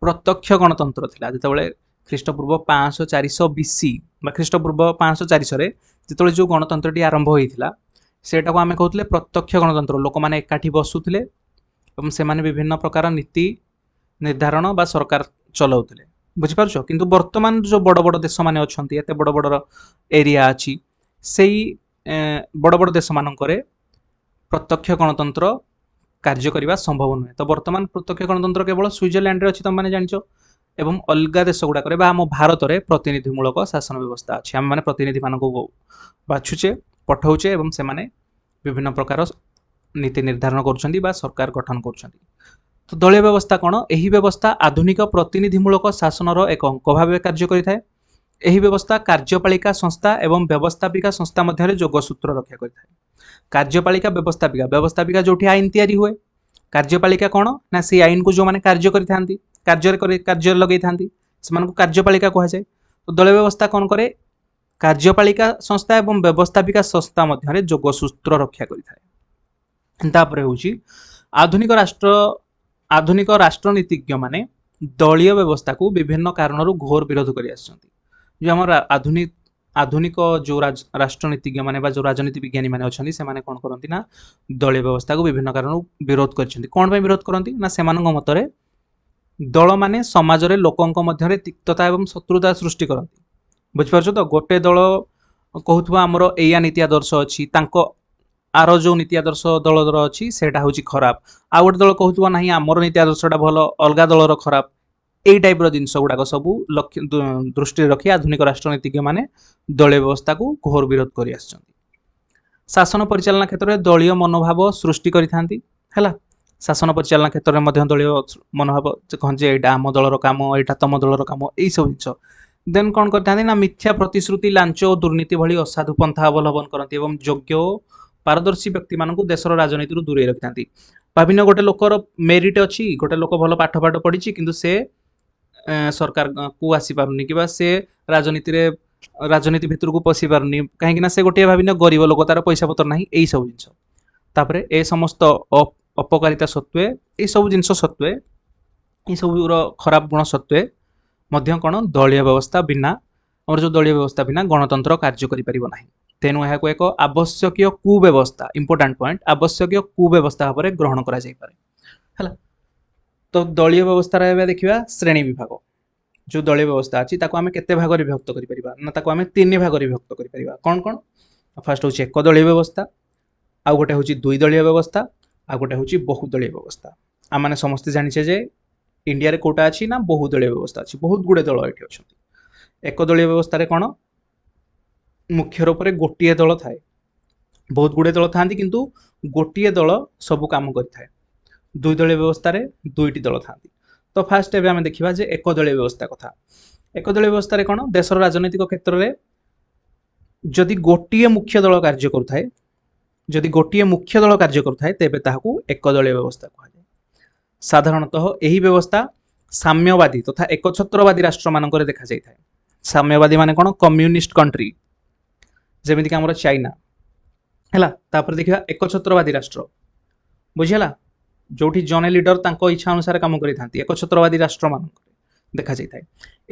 प्रत्यक्ष गणतंत्र थिला जेतेबेले ख्रीष्टपूर्व 500-400 बीसी ख्रीष्टपूर्व 500-400 जो जो गणतंत्रटी आरंभ होता सेटा को आम कहते प्रत्यक्ष गणतंत्र लोक मैंने एकाठी बसुले से विभिन्न प्रकार नीति निर्धारण बा सरकार चलाउले बुझीपार किंतु वर्तमान जो बड़ बड़ देश मैंने अच्छा एत बड़ बड़ एरिया अच्छी से बड़ बड़ देश मानक प्रत्यक्ष गणतंत्र कार्य करने संभव नुहे तो वर्तमान प्रत्यक्ष गणतंत्र केवल स्विट्जरलैंड अच्छी तुम मैंने जान एवं अलग देश गुड़ाक आम भारत में प्रतिनिधिमूलक शासन व्यवस्था अच्छी आम मैंने प्रतिनिधि मान बाछुचे पठाऊे और से विभिन्न प्रकार नीति निर्धारण कर सरकार गठन कर तो दलीय व्यवस्था कौन यही व्यवस्था आधुनिक प्रतिनिधिमूलक शासनर एक अंक भाव कार्य करें यही व्यवस्था कार्यपालिका संस्था एवं व्यवस्थापिका संस्था मध्य जोगसूत्र रक्षा करें कार्यपालिका व्यवस्थापिका व्यवस्थापिका जो आईन तैयारी हुए कार्यपालिका कौन ना से आईन को जो मैंने कार्य करते कार्य लगे से कार्यपालिका कहुए तो दलीय व्यवस्था कौन करे कार्यपालिका संस्था एवं व्यवस्थापिका संस्था मध्य जोगसूत्र रक्षा करें हूँ आधुनिक राष्ट्रनीतिज्ञ माने दलीय व्यवस्था को विभिन्न कारणों घोर विरोध कर जो आम आधुनिक जो राष्ट्रनीतिज्ञ माने जो राजनीति विज्ञानी माने अच्छा से माने कौन करती ना दलीय व्यवस्था को विभिन्न कारणों विरोध कर कौन विरोध करती ना से मतरे दल माने समाज रे लोकों मध्य तिक्तता एवं शत्रुता सृष्टि करती बुझिपार तो गोटे दल कहूथबा आमर एया नीति आदर्श अच्छी आर जो नीति आदर्श दलर अच्छी सेटा हूँ खराब आ गोटे दल कहूथबा नहीं आमर नीति आदर्शटा भल अलग दलर खराब यही टाइप जिनस गुड़ाक सब दृष्टि रखी आधुनिक राष्ट्रनीतिज्ञ माने दलीय व्यवस्था को घोर विरोध कर शासन परिचालना क्षेत्र में दलीय मनोभाव सृष्टि करा शासन परिचालना क्षेत्र में दलीय मनोभाव कहजे यहाँ आम दलर कम यहाँ तुम दलर कम यही सब जिन देन कौन करते ना मिथ्या प्रतिश्रुति लांच और दुर्नीति भली असाधु पंथा अवलंबन करती और योग्य पारदर्शी व्यक्ति मान देशर राजनीति दूरे रखी भाविन गोटे लोकर मेरिट अच्छी गोटे लोक भल पाठ पढ़ी किंतु से सरकार को आसी पारुनी कि से राजनीति भितर को पशि पारुनी कहीं से गोटे भाविन गरीब लोक तार पैसा पतर ना यही सब जिन तापर ए समस्त अपकारिता सत्वे ये सब जिन सत्वे ये सब खराब गुण सत्वे मध्य कौन दलीय व्यवस्था बिना और जो दलीय व्यवस्था बिना गणतंत्र कार्य करें तेणु यह एक आवश्यक कुव्यवस्था इंपोर्टाट पॉइंट आवश्यक कुव्यवस्था भाव में ग्रहण करा तो दलीय व्यवस्था देखा श्रेणी विभाग जो दलीय व्यवस्था अच्छी आम के भाग विभक्त करें ना तीन भाग विभक्त करें कौन कौन फास्ट हूँ एक दलीय व्यवस्था आउ गोटे हूँ दुई दलीय व्यवस्था आउ गोटे हूँ बहुदलीय व्यवस्था आम मैंने समस्ते जाचे जे इंडिया रे कोटा अच्छी ना बहुदलीय व्यवस्था अच्छी बहुत गुड़े दल ये अच्छा एक दलीय व्यवस्था कौन मुख्य रूप से गोटे दल थाए बहुत गुड़े दल था किंतु गोटे दल सबू काम करें दुई दलीय व्यवस्था दुईटी दल था तो फास्ट एवं देखा जे एक दलीय व्यवस्था कथा एक दलीय व्यवस्था कौन देशर राजनैतिक क्षेत्र में जदि गोटे मुख्य दल कार्य करुए जदि गोटे मुख्य दल कार्य करुए तेबे ताहाकू एक दलीय व्यवस्था कहुए साधारणतः यही व्यवस्था साम्यवादी तथा एकछत्रवादी राष्ट्र मानक देखा जाए साम्यवादी माने कौन कम्युनिस्ट कंट्री जमीक आम चाइना है तापर देखा एकछत्रवादी राष्ट्र बुझीगला जो जने लीडर इच्छा अनुसार कम करता एकछत्रवादी राष्ट्र मान देखा जाए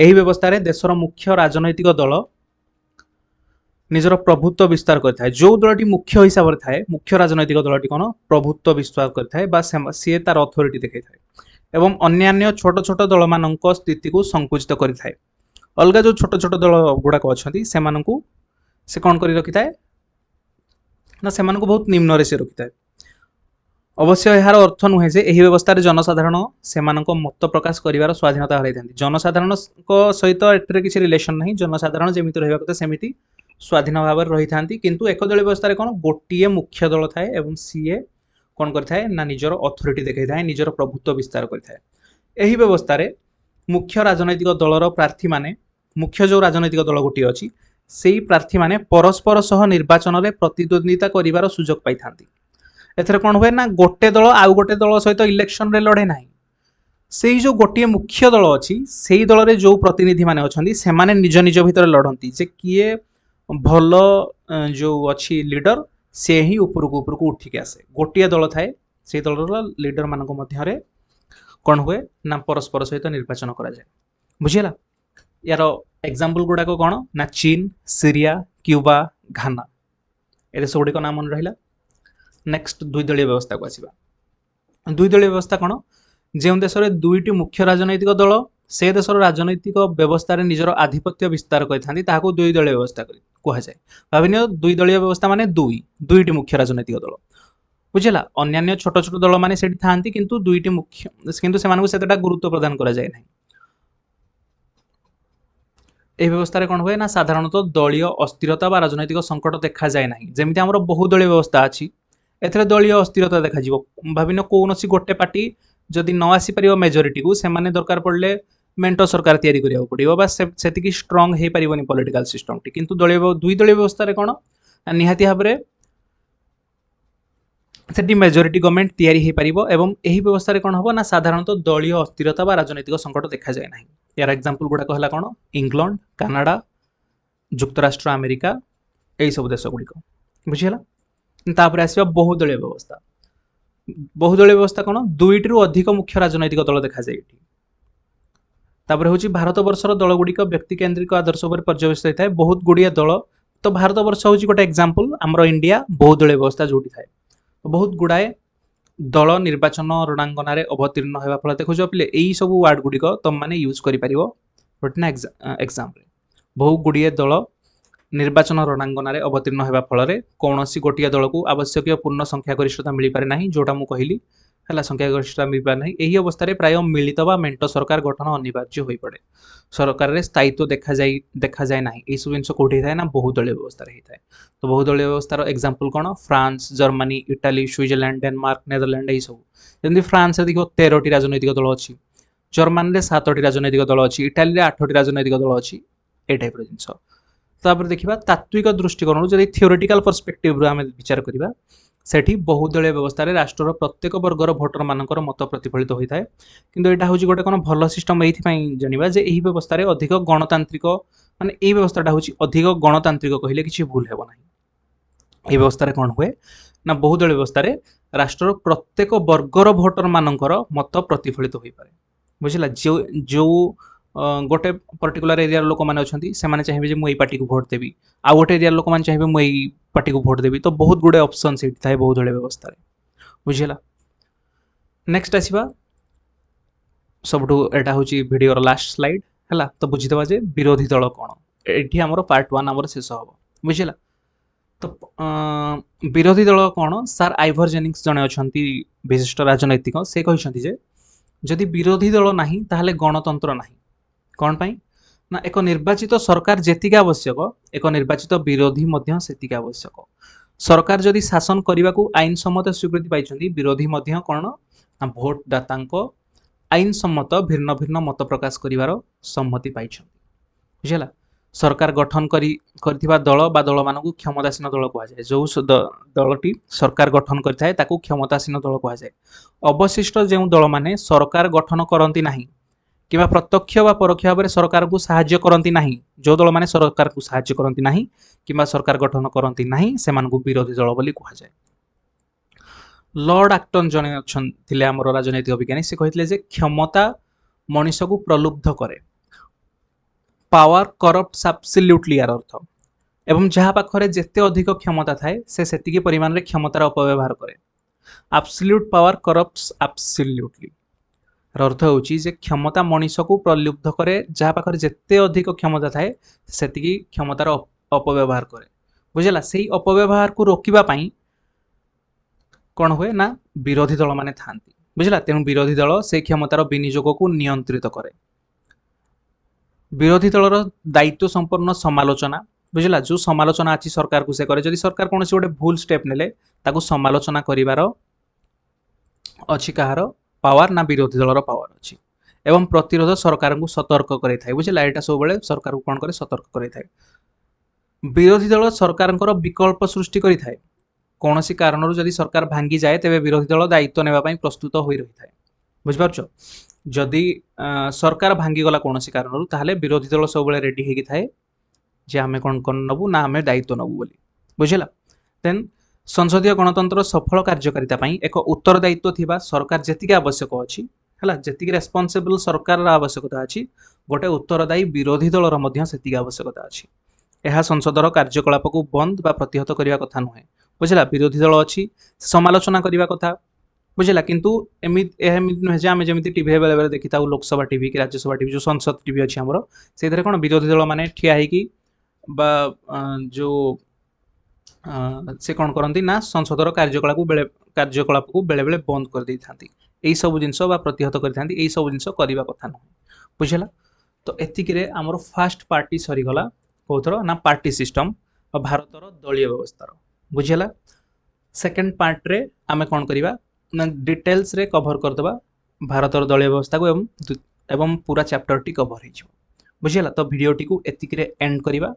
यही व्यवस्था देशर मुख्य राजनैतिक दल निजर प्रभुत्व विस्तार करता है जो दलटी मुख्य हिसाब से थाए मुख्य राजनैतिक दलटी कौन प्रभुत्व विस्तार करता है सी तार अथॉरिटी देखा था एवं अन्यान्य छोट छोट दल मान स्थिति को संकुचित करता है अलग जो छोट छोट दल गुड़ाक अच्छा से कौन कर रखी था ना से बहुत निम्न से रखी था अवश्य यार अर्थ नुहे जे यही व्यवस्था जनसाधारण से मत प्रकाश कर स्वाधीनता हर जनसाधारण सहित एटे किसी रिलेशन नहीं जनसाधारण जमी रहा कथा सेमती स्वाधीन भाव रही था किंतु एक दलीय व्यवस्था कौन गोटे मुख्य दल थाए एवं सीए कौन करए ना निजर अथॉरिटी देखा था निजर प्रभुत्व विस्तार करए यही व्यवस्था मुख्य राजनैतिक दलर प्रार्थी माने मुख्य जो राजनैतिक दल गोटे अच्छी से प्रार्थी माने परस्पर सह निर्वाचन में प्रतिद्वंदिता कर सुजोग पाई एथर कौन हुए ना गोटे दल आउ गोटे दल सहित इलेक्शन रे लड़े ना से जो गोटे मुख्य दल अच्छी से ही दल में जो प्रतिनिधि माने अच्छी से माने निज निज भितर लड़ती जे किए भल जो अच्छी लीडर से ही उपरको उठिक आसे गोटे दल थाए से दलर लीडर मान मध्य कौन हुए ना परस्पर सहित निर्वाचन कराए बुझीगला यार एग्जाम्पल गुड़ाक कौन ना चीन सीरिया क्यूबा घाना ए देश गुड़िक नाम मन रहा नेक्स्ट दुई दलीय व्यवस्था को आसवा दुई दलीय व्यवस्था कौन जो देश में दुईटी मुख्य राजनैतिक दल से देशर राजनैतिक व्यवस्था रे निजर आधिपत्य विस्तार करता दुई दलीय व्यवस्था कहुए भाविन दुई दलीय व्यवस्था माने दुईटी मुख्य राजनैतिक दल बुझेगा अन्यान्य छोट छोट दल मैंने था किंतु दुईटी मुख्य किंतु से गुरुत्व प्रदान करा जाए नहीं यह व्यवस्था कौन हुए ना साधारणतः दलीय अस्थिरता व राजनैतिक संकट देखा जाए ना जमी आम बहुदलीय व्यवस्था अच्छी एथरे दलीय अस्थिरता देखा भाविन कौन गोटे पार्टी जदि न आसी पार मेजोरिटी को से दरकार पड़े मेंटो सरकार तैयारी करिया पड़ो बा से स्ट्रंग हो पारिबनी पॉलिटिकल सिस्टम टी किंतु दलीय दुई दलीय व्यवस्था कौन निहाती भाव में से मेजोरिटी गवर्नमेंट तैयारी हो पारिबो एवं यही व्यवस्था कौन हम ना साधारणतः दलीय अस्थिरता व राजनैतिक संकट देखा जाए ना यार एग्जांपल गुड़ाक है कौन इंग्लैंड कनाडा युक्तराष्ट्र अमेरिका यही सब देश गुड़िक बुझीगला तापर आसवा बहुदलीय व्यवस्था बहुदलीय व्यवस्था कौन दुईटी अधिक मुख्य राजनैतिक दल देखा जाए तापर हूँ भारत वर्षर दल गुड़िक व्यक्ति केन्द्रिक आदर्श पर पर्यवेसित होता है बहुत गुड़िया दल तो भारत वर्ष हूँ गोटे एग्जांपल आमर इंडिया बहुदलीय व्यवस्था जोटी थाए बहुत गुड़ाए दल निर्वाचन रणांगन अवतीर्ण होगा फल देखो पे यही सब वार्ड गुड़िक तुम मैंने यूज कर गोटे एग्जाम बहु गुड़िए दल निर्वाचन रणांगन अवतीर्ण होगा फल कौन गोटे दल को आवश्यक पूर्ण संख्यागरिष्ठता मिल पारे ना जोटा मुझे कहली है संख्यागरिष्ठता मिल पारे ना यही अवस्था प्राय मिलित व मेंट सरकार गठन अनिवार्य हो पड़े सरकार स्थायित्व देखा जाए ना यही सब जिन कौटे थाए ना बहुदलीय व्यवस्था होता है तो बहुदलीय व्यवस्थार एग्जांपल कौन France Germany Italy Switzerland Denmark Netherland यही सब जमी फ्रांस देखो 13टी राजनैतिक दल अच्छी जर्मनी 7टी राजनैतिक दल अच्छी इटाली 8टी राजनैतिक दल अच्छी ए टाइप जिन देखा तात्विक दृष्टिकोण जब थियोरेटिकल पर्सपेक्टिव आम विचार करवा सेठी बहुदलीय व्यवस्था रे राष्ट्र प्रत्येक वर्गर भोटर मानकर मत प्रतिफलित होता है किंतु एटा हूँ गोटे कौन भल सिस्टम ये जाना जे यही व्यवस्था रे अधिक गणतांत्रिक माने यही व्यवस्थाटा हूँ अधिक गणतांत्रिक कहले किसी भूल हेब ना ये व्यवस्था रे कौन हुए ना बहुदलीय व्यवस्था रे राष्ट्र प्रत्येक वर्गर भोटर मानकर मत प्रतिफलित हो पारे बुझला जो जो गोटे पर्टिकुलर एरिया लोक मैंने अच्छा से चाहिए मुझे पार्टी को भोट देवी आ गोटे एरिया लोक मैंने चाहिए मुझे पार्टी को भोट देवी तो बहुत गुड़े ऑप्शन से थाए बहुदलीय व्यवस्था बुझेगा नेक्स्ट आसवा सबुठू एटा हूँ वीडियो लास्ट स्लाइड है तो बुझीदे जे विरोधी दल कौन ये आमर पार्ट 1 आमर शेष हम बुझेगा तो विरोधी दल कौन सार आइभर जेनिंग्स जड़े अच्छा विशिष्ट राजनैतिक से कहते जदि विरोधी दल ना ताहले गणतंत्र ना कौन पाई ना एक निर्वाचित सरकार जेतिक आवश्यक एक निर्वाचित विरोधी मध्य सेतिक आवश्यक सरकार जदि शासन करने को आईन सम्मत स्वीकृति पाई विरोधी मध्य कौन ना भोट दाता आईन सम्मत भिन्न भिन्न मत प्रकाश कर सम्मति पाई बुझेगा सरकार गठन करथिबा दल बा दल मानक क्षमतासीन दल कहुए जो दलटी सरकार गठन करथाए ताकू क्षमतासीन दल कहुए अवशिष्ट जो दल माने सरकार गठन करती नहीं कि प्रत्यक्ष बा परोक्ष भाव में सरकार को साहाय्य करती नहीं जो दल माने सरकार को साहाय्य करती नहीं कि सरकार गठन करती नहीं से विरोधी दल बोली कहुए लॉर्ड एक्टन जने थिले आमर राजनैतिक विज्ञानी से कहते जे क्षमता मनुष्य को प्रलुब्ध करे पावर करप्ट एब्सोल्युटली यार अर्थ एवं जहाँ पाखरे जेते अधिक क्षमता थाए से सेतिकी परिमाण रे क्षमतार अपव्यवहार करे एब्सोल्यूट पावर करप्ट्स एब्सोल्युटली अर्थ होची जे क्षमता मनुष्य को प्रलुब्ध करे जहाँ पाखरे जेते अधिक क्षमता थाए सेतिकी क्षमतार अपव्यवहार करे बुझेला सेही अपव्यवहार को रोकिबा पई कौन हुए ना विरोधी दल माने थांती बुझला तेणु विरोधी दल से क्षमतार विनियोग को नियंत्रित करे विरोधी दलर दायित्व संपन्न समालोचना बुझला जो समालोचना अच्छी सरकार को से करे जदि सरकार कौन गोटे भूल स्टेप नेले ताकू समालोचना करिवार अच्छी कहार पावर ना विरोधी दलर पावर अच्छी एवं प्रतिरोध सरकार को सतर्क करे बुझला यहाँ सब सरकार को कौन करे सतर्क करे विरोधी दल सरकार विकल्प सृष्टि करे कौन सी कारण जदि सरकार भांगी जाए तेरे विरोधी दल दायित्व नेबापी प्रस्तुत हो रही है बुझिपारछ जदि सरकार भांगी गला कौन सी कारण ताहले विरोधी दल सब रेडी होगी थाए जे आमे कौन कौन नबू ना आमे दायित्व नबू बोली बुझेला देन संसदीय गणतंत्र सफल कार्यकारिता पई एक उत्तरदायित्व थिबा सरकार जेतिक आवश्यक अछि हला जेतिक रेस्पोंसिबल सरकार आवश्यकता अछि गोटे उत्तरदायी विरोधी दलर मध्य सेतिक आवश्यकता अछि यह संसदर कार्यकलाप को बंद बा प्रतिहत करने कथा नुहे बुझला विरोधी दल अच्छी समालोचना करने कथा बुझला किंतु एमती नुहे जे आम जमी टीवी बेले बेले देखी था लोकसभा टीवी कि राज्यसभा टीवी जो संसद टीवी अच्छी आमर से कौन विरोधी दल मैंने ठिया बा जो से कौन करती ना संसदर कार्यकलाप को बेले बेले बंद कर दे था यही सब जिन प्रतिहत कर सब जिन करने कथा नुहे बुझला तो एतिक आमर फास्ट पार्टी सरीगला कौथर ना पार्टी सिस्टम और भारतर दलीय व्यवस्था बुझेला सेकेंड पार्ट रे आमे कौन करिबा ना डिटेल्स रे कवर करदबा भारतर दलीय व्यवस्था को एवं पूरा चैप्टर टी कवर हो बुझेला तो वीडियो टी को एतिक रे एंड करिबा।